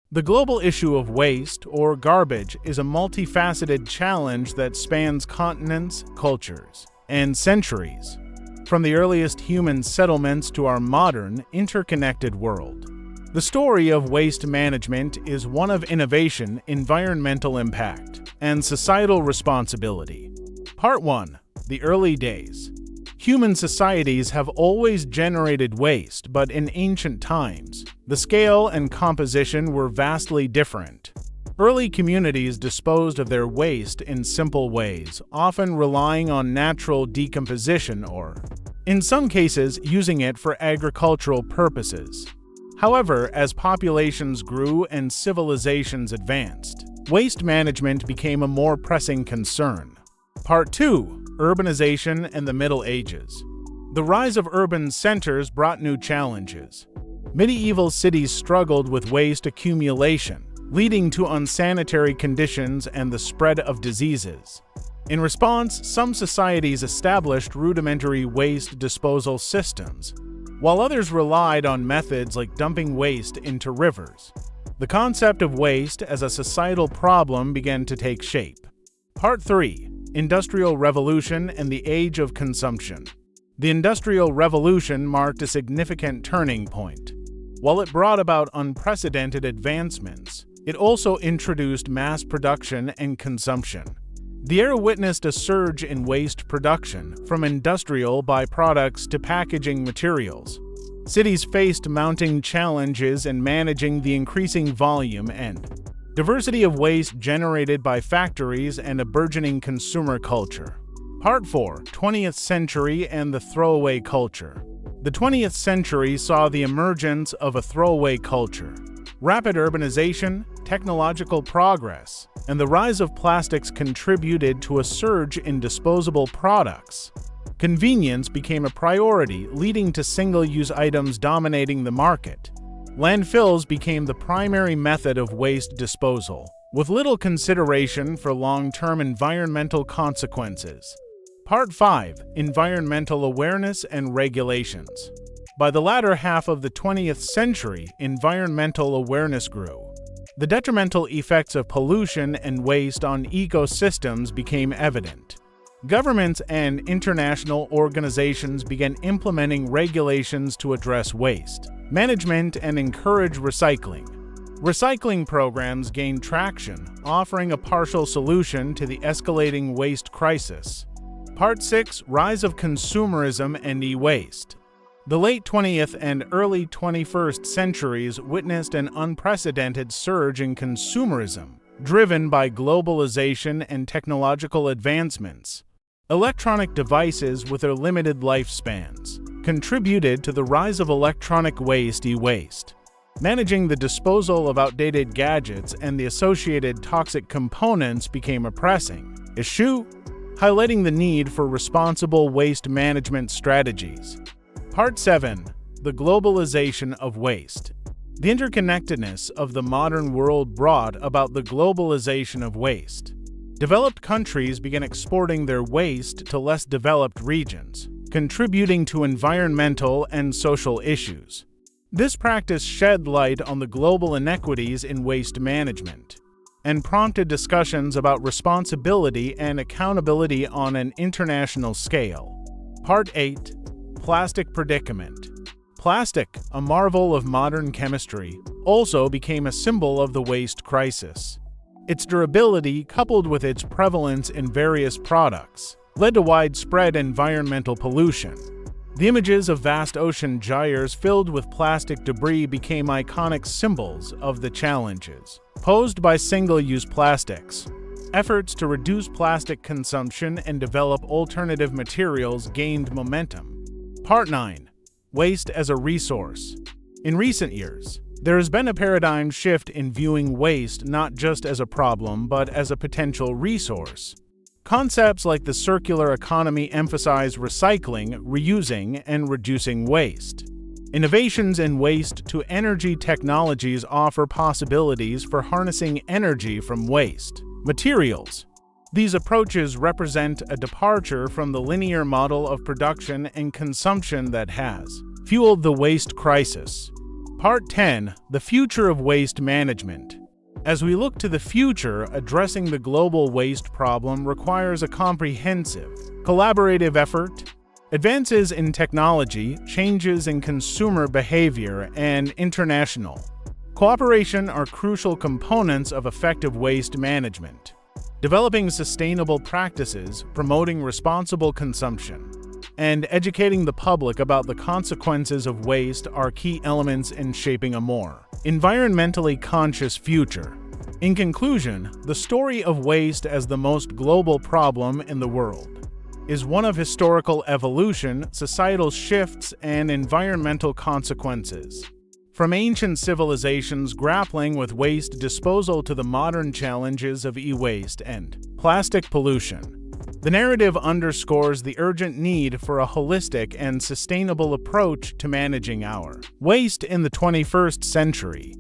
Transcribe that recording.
The global issue of waste, or garbage, is a multifaceted challenge that spans continents, cultures, and centuries, from the earliest human settlements to our modern, interconnected world. The story of waste management is one of innovation, environmental impact, and societal responsibility. Part 1. The early days. Human societies have always generated waste, but in ancient times, the scale and composition were vastly different. Early communities disposed of their waste in simple ways, often relying on natural decomposition or, in some cases, using it for agricultural purposes. However, as populations grew and civilizations advanced, waste management became a more pressing concern. Part 2. Urbanization and the Middle Ages. The rise of urban centers brought new challenges. Medieval cities struggled with waste accumulation, leading to unsanitary conditions and the spread of diseases. In response, some societies established rudimentary waste disposal systems, while others relied on methods like dumping waste into rivers. The concept of waste as a societal problem began to take shape. Part 3. Industrial Revolution and the Age of Consumption. The Industrial Revolution marked a significant turning point. While it brought about unprecedented advancements, it also introduced mass production and consumption. The era witnessed a surge in waste production, from industrial byproducts to packaging materials. Cities faced mounting challenges in managing the increasing volume and diversity of waste generated by factories and a burgeoning consumer culture. Part 4. 20th Century and the Throwaway Culture. The 20th century saw the emergence of a throwaway culture. Rapid urbanization, technological progress, and the rise of plastics contributed to a surge in disposable products. Convenience became a priority, leading to single-use items dominating the market. Landfills became the primary method of waste disposal, with little consideration for long-term environmental consequences. Part 5. Environmental Awareness and Regulations. By the latter half of the 20th century, environmental awareness grew. The detrimental effects of pollution and waste on ecosystems became evident. Governments and international organizations began implementing regulations to address waste management and encourage recycling. Recycling programs gained traction, offering a partial solution to the escalating waste crisis. Part 6. Rise of Consumerism and E-Waste. The late 20th and early 21st centuries witnessed an unprecedented surge in consumerism, driven by globalization and technological advancements. Electronic devices with their limited lifespans contributed to the issue of electronic waste e-waste. Managing the disposal of outdated gadgets and the associated toxic components became a pressing issue, highlighting the need for responsible waste management strategies. Part 7. The Globalization of Waste. The interconnectedness of the modern world brought about the globalization of waste. Developed countries began exporting their waste to less developed regions, contributing to environmental and social issues. This practice shed light on the global inequities in waste management and prompted discussions about responsibility and accountability on an international scale. Part 8. Plastic Predicament. Plastic, a marvel of modern chemistry, also became a symbol of the waste crisis. Its durability, coupled with its prevalence in various products, led to widespread environmental pollution. The images of vast ocean gyres filled with plastic debris became iconic symbols of the challenges posed by single-use plastics. Efforts to reduce plastic consumption and develop alternative materials gained momentum. Part 9. Waste as a Resource. In recent years, there has been a paradigm shift in viewing waste not just as a problem but as a potential resource. Concepts like the circular economy emphasize recycling, reusing, and reducing waste. Innovations in waste-to-energy technologies offer possibilities for harnessing energy from waste materials. These approaches represent a departure from the linear model of production and consumption that has fueled the waste crisis. Part 10: The Future of Waste Management. As we look to the future, addressing the global waste problem requires a comprehensive, collaborative effort. Advances in technology, changes in consumer behavior, and international cooperation are crucial components of effective waste management. Developing sustainable practices, promoting responsible consumption, and educating the public about the consequences of waste are key elements in shaping a more environmentally conscious future. In conclusion, the story of waste as the most global problem in the world is one of historical evolution, societal shifts, and environmental consequences. From ancient civilizations grappling with waste disposal to the modern challenges of e-waste and plastic pollution, the narrative underscores the urgent need for a holistic and sustainable approach to managing our waste in the 21st century.